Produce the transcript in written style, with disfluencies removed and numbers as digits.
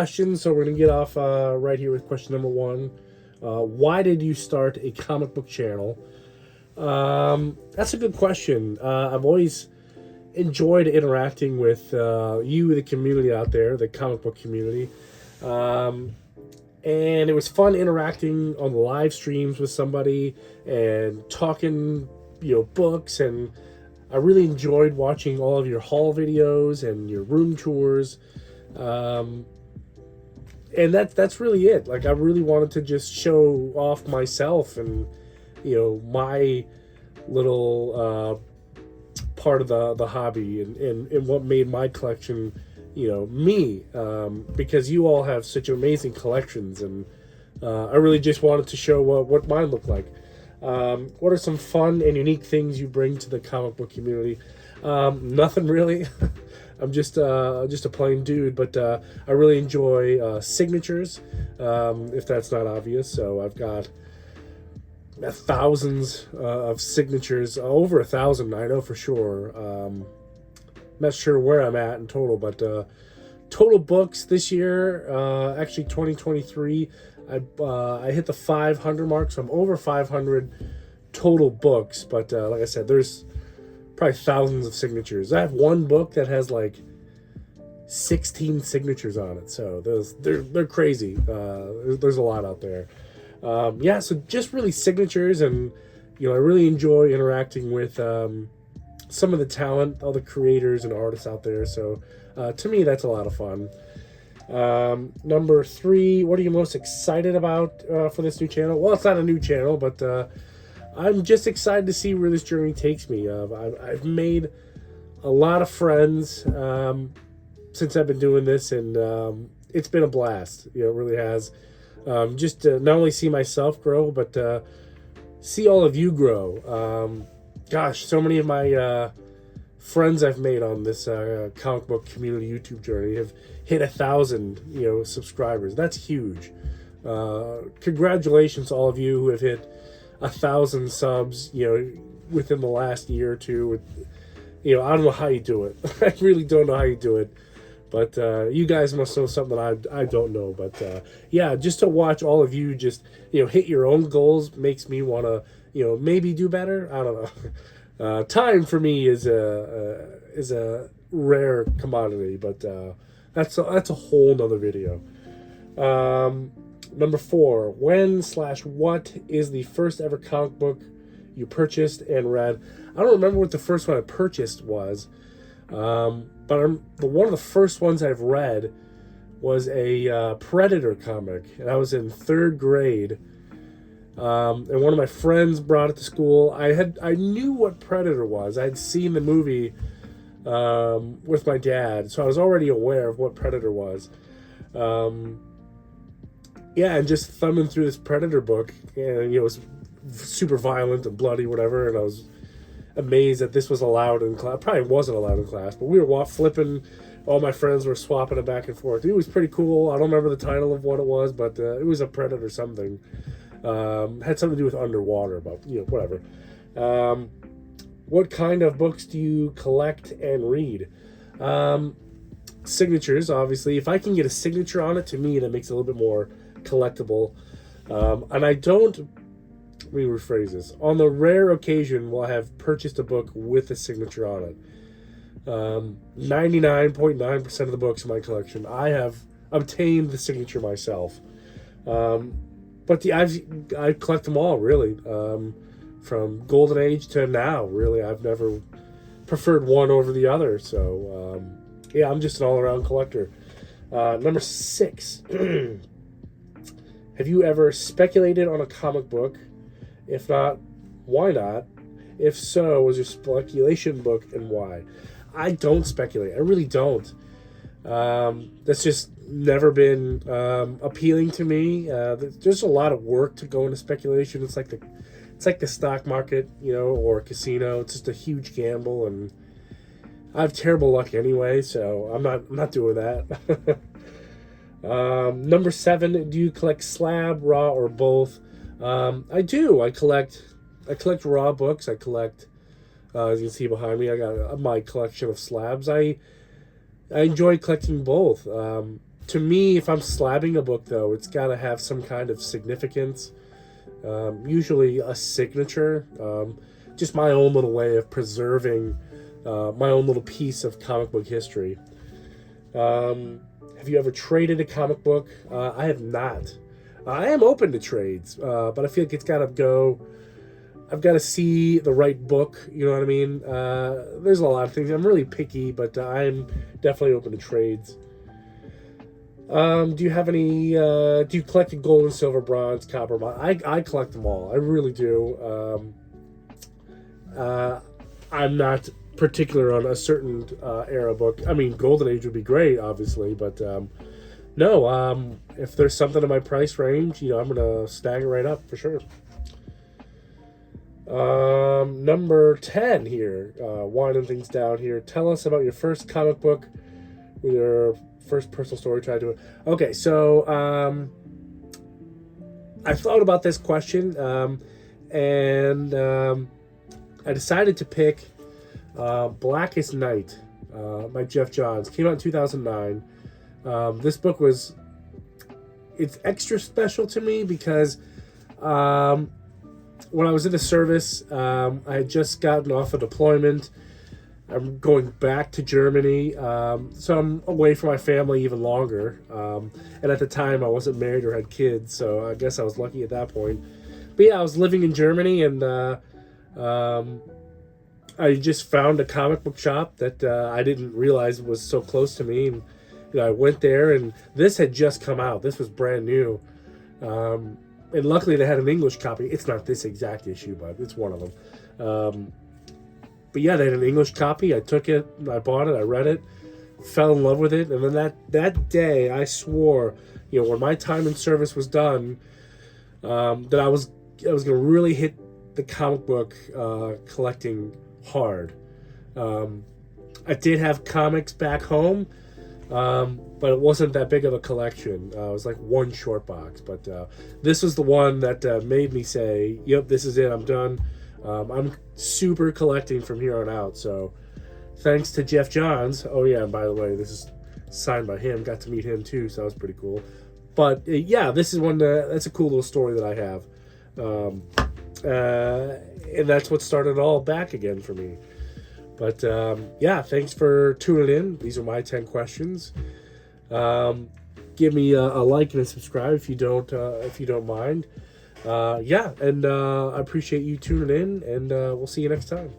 Question. So we're gonna get off right here with question number one. Why did you start a comic book channel? That's a good question. I've always enjoyed interacting with you, the community out there, the comic book community. And it was fun interacting on the live streams with somebody and talking, books. And I really enjoyed watching all of your haul videos and your room tours. And that's really it. Like, I really wanted to just show off myself and my little part of the hobby and what made my collection me, because you all have such amazing collections, and I really just wanted to show what mine looked like. What are some fun and unique things you bring to the comic book community? Nothing really. I'm just a plain dude, but I really enjoy signatures, if that's not obvious. So I've got thousands of signatures, over 1,000, I know for sure. Not sure where I'm at in total, but total books this year, actually 2023, I hit the 500 mark, so I'm over 500 total books. But like I said, there's probably thousands of signatures. I have one book that has like 16 signatures on it, so they're crazy. There's a lot out there. So just really signatures, and I really enjoy interacting with some of the talent, all the creators and artists out there. So to me, that's a lot of fun. Number three, what are you most excited about for this new channel? Well, it's not a new channel, but I'm just excited to see where this journey takes me. I've made a lot of friends since I've been doing this, and it's been a blast. It really has. Just to not only see myself grow, but see all of you grow. Gosh, so many of my friends I've made on this comic book community YouTube journey have hit 1,000, subscribers. That's huge. Congratulations to all of you who have hit 1,000 subs, within the last year or two. I don't know how you do it. I really don't know how you do it. But you guys must know something that I don't know. But just to watch all of you just hit your own goals makes me want to maybe do better. I don't know. Time for me is a rare commodity, but that's a whole nother video. Number four, when/what is the first ever comic book you purchased and read? I don't remember what the first one I purchased was. But one of the first ones I've read was a Predator comic, and I was in 3rd grade. And one of my friends brought it to school. I knew what Predator was. I had seen the movie with my dad, so I was already aware of what Predator was. And just thumbing through this Predator book, and it was super violent and bloody, whatever, and I was amazed that this was allowed in class. Probably wasn't allowed in class, but we were flipping. All my friends were swapping it back and forth. It was pretty cool. I don't remember the title of what it was, but it was a Predator something. Had something to do with underwater, but whatever. What kind of books do you collect and read? Signatures, obviously. If I can get a signature on it, to me, that makes it a little bit more collectible. And I don't. Let me rephrase this. On the rare occasion will I have purchased a book with a signature on it. 99.9% of the books in my collection, I have obtained the signature myself. But I collect them all, really. From Golden Age to now, really. I've never preferred one over the other. So, I'm just an all-around collector. Number 6. Have you ever speculated on a comic book? If not, why not? If so, was your speculation book, and why? I don't speculate. I really don't. That's just never been appealing to me. There's a lot of work to go into speculation. It's like the stock market, or a casino. It's just a huge gamble, and I have terrible luck anyway, so I'm not doing that. Number 7, do you collect slab, raw, or both? I do. I collect raw books. I collect, as you can see behind me, I got my collection of slabs. I enjoy collecting both. To me, if I'm slabbing a book, though, it's got to have some kind of significance. Usually a signature. Just my own little way of preserving my own little piece of comic book history. Have you ever traded a comic book? I have not. I am open to trades, but I feel like it's got to go. I've got to see the right book. You know what I mean? There's a lot of things. I'm really picky, but I'm definitely open to trades. Do you have any? Do you collect the gold and silver, bronze, copper? I collect them all. I really do. I'm not particular on a certain era book. I mean, Golden Age would be great, obviously, but no. If there's something in my price range, I'm gonna snag it right up for sure. Number 10 here, winding things down here. Tell us about your first comic book with your first personal story. Try to do it. Okay, so I thought about this question, and I decided to pick Blackest Night by Jeff Johns. Came out in 2009. This book it's extra special to me because when I was in the service, I had just gotten off a deployment. I'm going back to Germany, so I'm away from my family even longer. And at the time, I wasn't married or had kids, so I guess I was lucky at that point. But yeah, I was living in Germany, and I just found a comic book shop that I didn't realize was so close to me. And I went there, and this had just come out. This was brand new. And luckily they had an English copy. It's not this exact issue, but it's one of them. But yeah, they had an English copy. I took it, I bought it, I read it, fell in love with it. And then that day I swore, when my time in service was done, that I was going to really hit the comic book collecting hard. I did have comics back home, but it wasn't that big of a collection. It was like one short box. But this was the one that made me say, yep, this is it, I'm done. I'm super collecting from here on out. So thanks to Jeff Johns. Oh, yeah, and by the way, this is signed by him. Got to meet him, too, so that was pretty cool. But, yeah, this is that's a cool little story that I have. And that's what started it all back again for me. But, yeah, thanks for tuning in. These are my 10 questions. Give me a like and a subscribe if you don't mind. Yeah, and I appreciate you tuning in, and we'll see you next time.